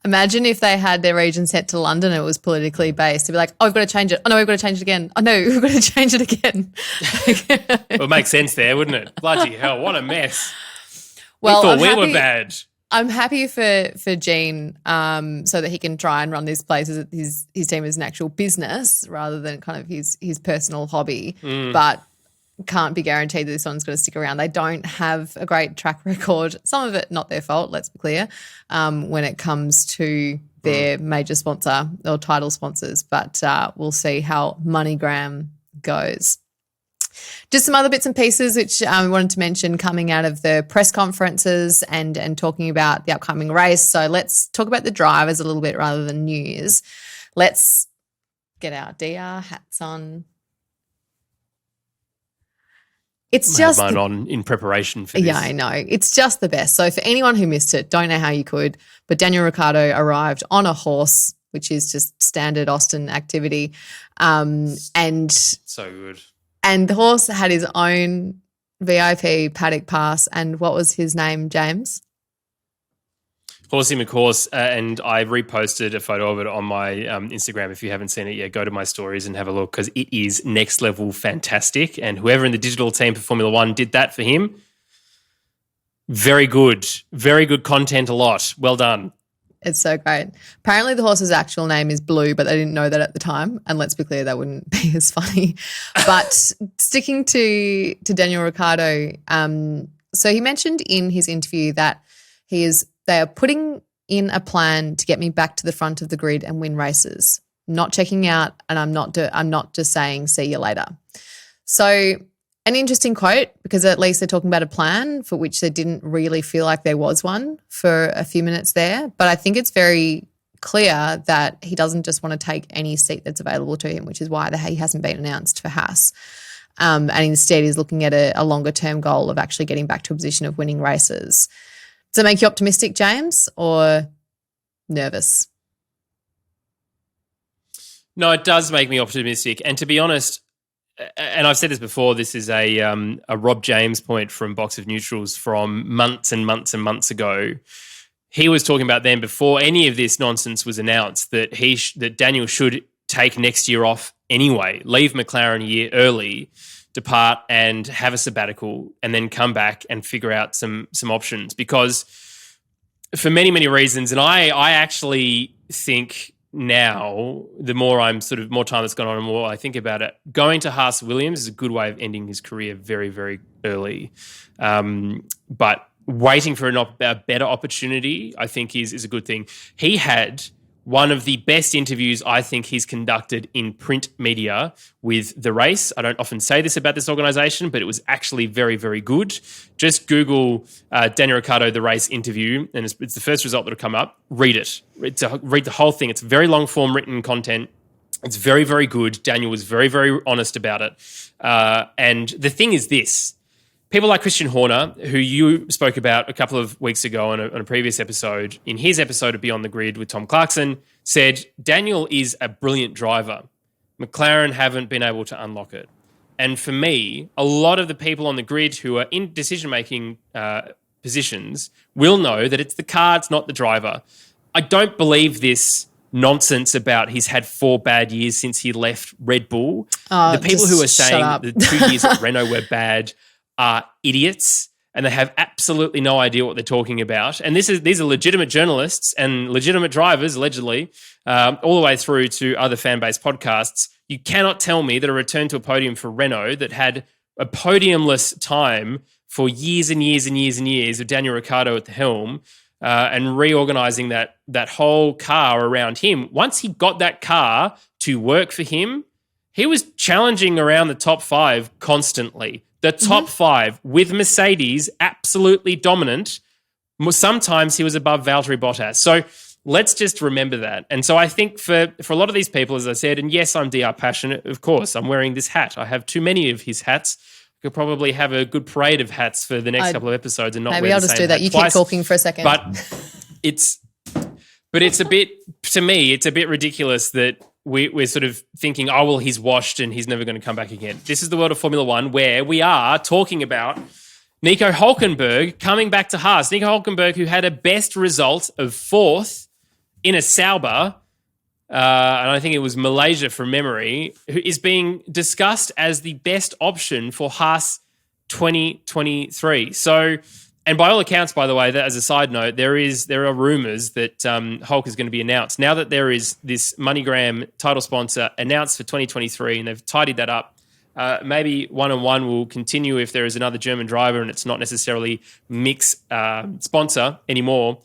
Imagine if they had their region set to London and it was politically based. To be like, oh, we've got to change it. Oh, no, we've got to change it again. Oh, no, we've got to change it again. It would make sense there, wouldn't it? Bloody hell, what a mess. Well, we thought we were bad. I'm happy for Gene so that he can try and run this place as his team as an actual business rather than kind of his personal hobby. But can't be guaranteed that this one's going to stick around. They don't have a great track record. Some of it not their fault, let's be clear, when it comes to their major sponsor or title sponsors. But we'll see how MoneyGram goes. Just some other bits and pieces which we wanted to mention coming out of the press conferences and talking about the upcoming race. So let's talk about the drivers a little bit rather than news. Let's get our DR hats on. It's I had just mine on in preparation for this. Yeah, I know. It's just the best. So for anyone who missed it, don't know how you could, but Daniel Ricciardo arrived on a horse, which is just standard Austin activity. And so good. And the horse had his own VIP paddock pass. And what was his name, James? Horsey McHorse, and I reposted a photo of it on my Instagram. If you haven't seen it yet, go to my stories and have a look because it is next level fantastic. And whoever in the digital team for Formula One did that for him, very good content, a lot. Well done. It's so great. Apparently the horse's actual name is Blue, but they didn't know that at the time. And let's be clear, that wouldn't be as funny. But sticking to Daniel Ricciardo, so he mentioned in his interview that they are putting in a plan to get me back to the front of the grid and win races. Not checking out, and I'm not just saying see you later. So an interesting quote, because at least they're talking about a plan for which they didn't really feel like there was one for a few minutes there. But I think it's very clear that he doesn't just want to take any seat that's available to him, which is why he hasn't been announced for Haas. And instead he's looking at a longer-term goal of actually getting back to a position of winning races. Does it make you optimistic, James, or nervous? No, it does make me optimistic. And to be honest, and I've said this before, this is a Rob James point from Box of Neutrals from months and months and months ago. He was talking about then, before any of this nonsense was announced, that that Daniel should take next year off anyway, leave McLaren a year early, depart and have a sabbatical, and then come back and figure out some options. Because for many, many reasons, and I actually think now, the more time that's gone on, the more I think about it, going to Haas Williams is a good way of ending his career very, very early. But waiting for a better opportunity, I think is a good thing. He had one of the best interviews I think he's conducted in print media with the race. I don't often say this about this organisation, but it was actually very, very good. Just Google Daniel Ricciardo, the race interview, and it's the first result that will come up. Read it. Read the whole thing. It's very long-form written content. It's very, very good. Daniel was very, very honest about it. And the thing is this. People like Christian Horner, who you spoke about a couple of weeks ago on a previous episode, in his episode of Beyond the Grid with Tom Clarkson, said Daniel is a brilliant driver. McLaren haven't been able to unlock it. And for me, a lot of the people on the grid who are in decision-making positions will know that it's the car, it's not the driver. I don't believe this nonsense about he's had 4 bad years since he left Red Bull. The people who are saying the 2 years at Renault were bad are idiots, and they have absolutely no idea what they're talking about. And these are legitimate journalists and legitimate drivers, allegedly, all the way through to other fan-based podcasts. You cannot tell me that a return to a podium for Renault that had a podiumless time for years and years and years and years of Daniel Ricciardo at the helm and reorganising that whole car around him. Once he got that car to work for him, he was challenging around the top 5 constantly. The top 5 with Mercedes absolutely dominant. Sometimes he was above Valtteri Bottas. So let's just remember that. And so I think for a lot of these people, as I said, and yes, I'm DR passionate, of course, I'm wearing this hat. I have too many of his hats. I could probably have a good parade of hats for the next couple of episodes and not maybe wear I'll the just same do that. hat You twice. keep talking for a second. But it's a bit, to me, it's a bit ridiculous that we're sort of thinking, oh, well, he's washed and he's never going to come back again. This is the world of Formula One where we are talking about Nico Hülkenberg coming back to Haas. Nico Hülkenberg, who had a best result of 4th in a Sauber, and I think it was Malaysia from memory, who is being discussed as the best option for Haas 2023. So, and by all accounts, by the way, that as a side note, there are rumours that Hulk is going to be announced. Now that there is this MoneyGram title sponsor announced for 2023 and they've tidied that up, maybe 1-on-1 will continue if there is another German driver and it's not necessarily Mick's sponsor anymore.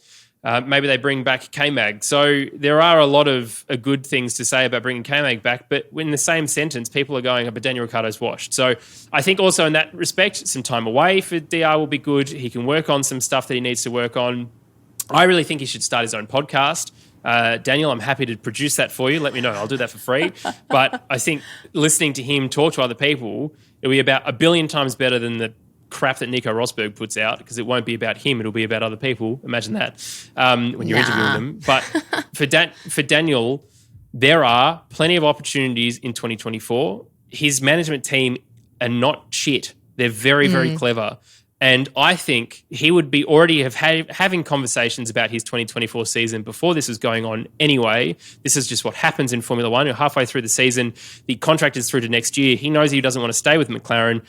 Maybe they bring back K-Mag. So there are a lot of good things to say about bringing K-Mag back, but in the same sentence, people are going, but Daniel Ricciardo's washed. So I think also in that respect, some time away for DR will be good. He can work on some stuff that he needs to work on. I really think he should start his own podcast. Daniel, I'm happy to produce that for you. Let me know. I'll do that for free. But I think listening to him talk to other people It'll be about 1 billion times better than the crap that Nico Rosberg puts out, because it won't be about him. It'll be about other people. Imagine that when you're interviewing them. But for Daniel, there are plenty of opportunities in 2024. His management team are not shit. They're very, very clever. And I think he would be already having conversations about his 2024 season before this was going on anyway. This is just what happens in Formula One. You're halfway through the season. The contract is through to next year. He knows he doesn't want to stay with McLaren.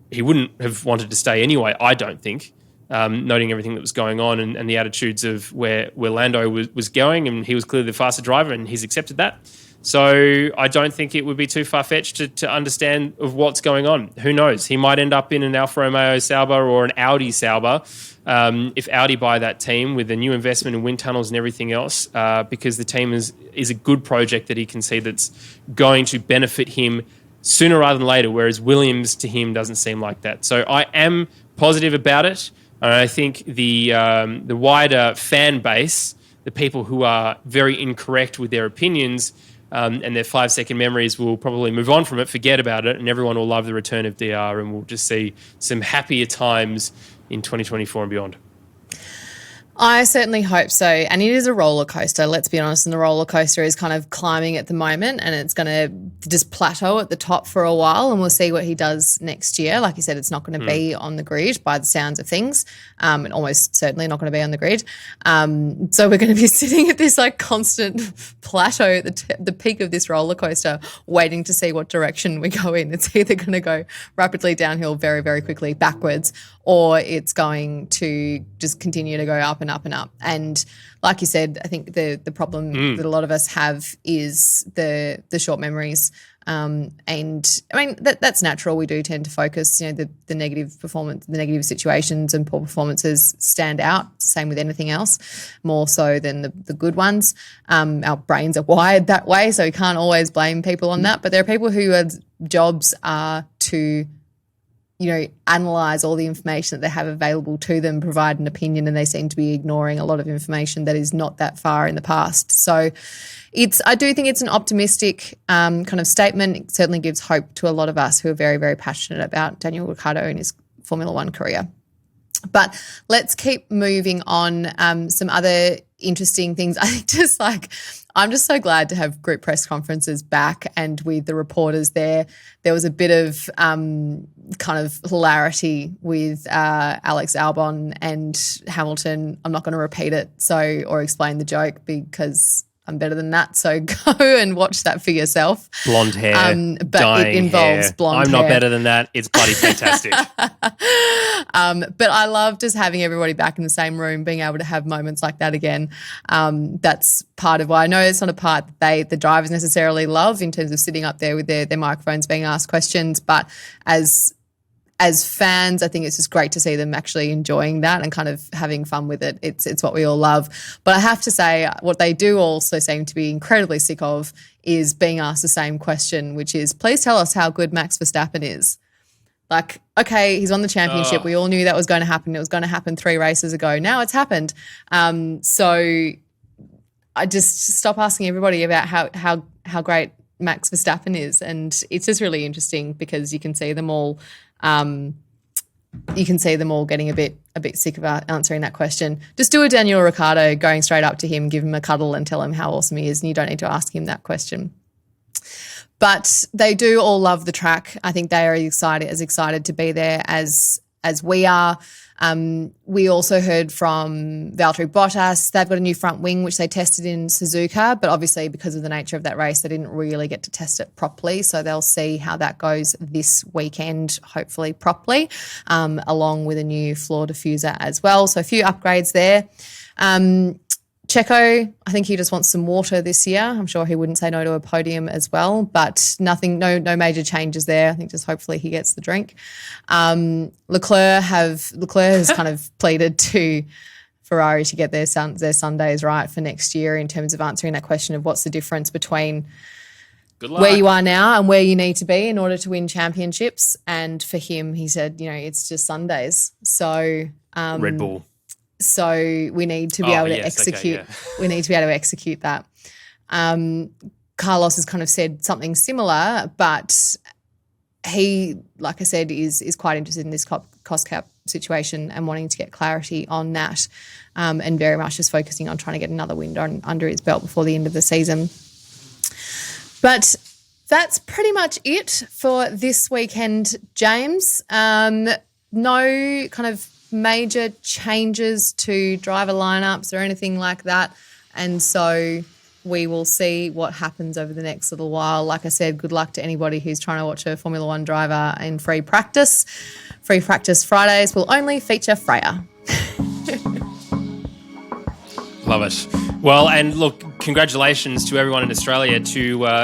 He wouldn't have wanted to stay anyway, I don't think, noting everything that was going on and the attitudes of where Lando was going, and he was clearly the faster driver and he's accepted that. So I don't think it would be too far-fetched to understand of what's going on. Who knows? He might end up in an Alfa Romeo Sauber or an Audi Sauber if Audi buy that team with a new investment in wind tunnels and everything else, because the team is a good project that he can see that's going to benefit him sooner rather than later, whereas Williams to him doesn't seem like that. So I am positive about it. And I think the wider fan base, the people who are very incorrect with their opinions, and their 5-second memories, will probably move on from it, forget about it, and everyone will love the return of DR, and we'll just see some happier times in 2024 and beyond. I certainly hope so. And it is a roller coaster, let's be honest. And the roller coaster is kind of climbing at the moment, and it's going to just plateau at the top for a while, and we'll see what he does next year. Like you said, it's not going to be on the grid by the sounds of things, and almost certainly not going to be on the grid. So we're going to be sitting at this like constant plateau at the peak of this roller coaster, waiting to see what direction we go in. It's either going to go rapidly downhill very, very quickly backwards, or it's going to just continue to go up and up and up. And like you said, I think the problem that a lot of us have is the short memories. And I mean, that's natural. We do tend to focus, the negative performance, the negative situations and poor performances stand out. Same with anything else, more so than the good ones. Our brains are wired that way, so we can't always blame people on that. But there are people whose jobs are to analyze all the information that they have available to them, provide an opinion, and they seem to be ignoring a lot of information that is not that far in the past. So I do think it's an optimistic kind of statement. It certainly gives hope to a lot of us who are very, very passionate about Daniel Ricciardo and his Formula One career. But let's keep moving on. Some other interesting things. I think I'm just so glad to have group press conferences back, and with the reporters there was a bit of kind of hilarity with Alex Albon and Hamilton. I'm not going to repeat it or explain the joke because I'm better than that. So go and watch that for yourself. Blonde hair, but it involves hair. Blonde I'm hair. not better than that. It's bloody fantastic. But I love just having everybody back in the same room, being able to have moments like that again. That's part of why I know it's not a part that the drivers necessarily love in terms of sitting up there with their microphones being asked questions, but as fans, I think it's just great to see them actually enjoying that and kind of having fun with it. It's what we all love. But I have to say, what they do also seem to be incredibly sick of is being asked the same question, which is, please tell us how good Max Verstappen is. Like, okay, he's won the championship. We all knew that was going to happen. It was going to happen 3 races ago. Now it's happened. So I just stop asking everybody about how great Max Verstappen is. And it's just really interesting because you can see them all getting a bit sick of answering that question. Just do a Daniel Ricciardo, going straight up to him, give him a cuddle and tell him how awesome he is, and you don't need to ask him that question. But they do all love the track. I think they are as excited to be there as we are. We also heard from Valtteri Bottas. They've got a new front wing, which they tested in Suzuka, but obviously because of the nature of that race, they didn't really get to test it properly. So they'll see how that goes this weekend, hopefully properly, along with a new floor diffuser as well. So a few upgrades there. Checo, I think he just wants some water this year. I'm sure he wouldn't say no to a podium as well, but no major changes there. I think just hopefully he gets the drink. Leclerc has kind of pleaded to Ferrari to get their Sundays right for next year in terms of answering that question of what's the difference between where you are now and where you need to be in order to win championships. And for him, he said, it's just Sundays. So Red Bull. So we need to be able to execute. Okay, yeah. We need to be able to execute that. Carlos has kind of said something similar, but he, like I said, is quite interested in this cost cap situation and wanting to get clarity on that, and very much just focusing on trying to get another win under his belt before the end of the season. But that's pretty much it for this weekend, James. No kind of major changes to driver lineups or anything like that. And so we will see what happens over the next little while. Like I said, good luck to anybody who's trying to watch a Formula One driver in free practice. Free practice Fridays will only feature Freya. Love it. Well, and look, congratulations to everyone in Australia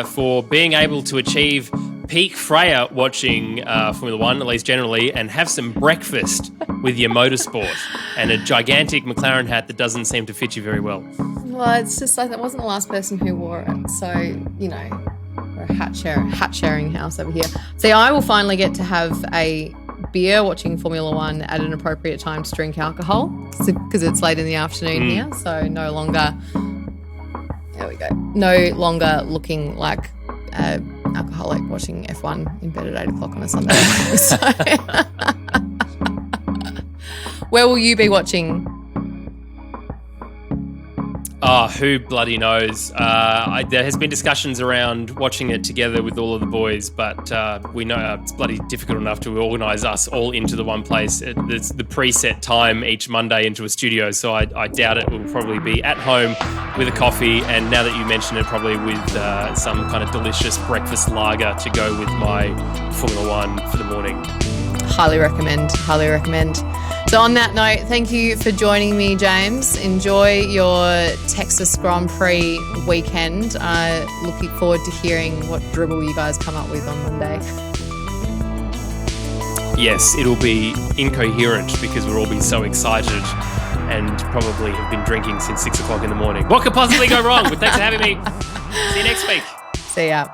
for being able to achieve peak Freya watching Formula One, at least generally, and have some breakfast with your motorsport and a gigantic McLaren hat that doesn't seem to fit you very well. Well, it's just like that wasn't the last person who wore it. So, you know, we're a hat sharing house over here. See, I will finally get to have a beer watching Formula One at an appropriate time to drink alcohol because it's late in the afternoon here. So no longer looking like alcoholic watching F1 in bed at 8 o'clock on a Sunday. Where will you be watching? Oh, who bloody knows? There has been discussions around watching it together with all of the boys, but we know it's bloody difficult enough to organise us all into the one place. There's the preset time each Monday into a studio, so I doubt it will probably be at home with a coffee, and now that you mention it, probably with some kind of delicious breakfast lager to go with my Formula One for the morning. Highly recommend. So on that note, thank you for joining me, James. Enjoy your Texas Grand Prix weekend. Looking forward to hearing what dribble you guys come up with on Monday. Yes, it'll be incoherent because we'll all be so excited and probably have been drinking since 6 o'clock in the morning. What could possibly go wrong? But thanks for having me. See you next week. See ya.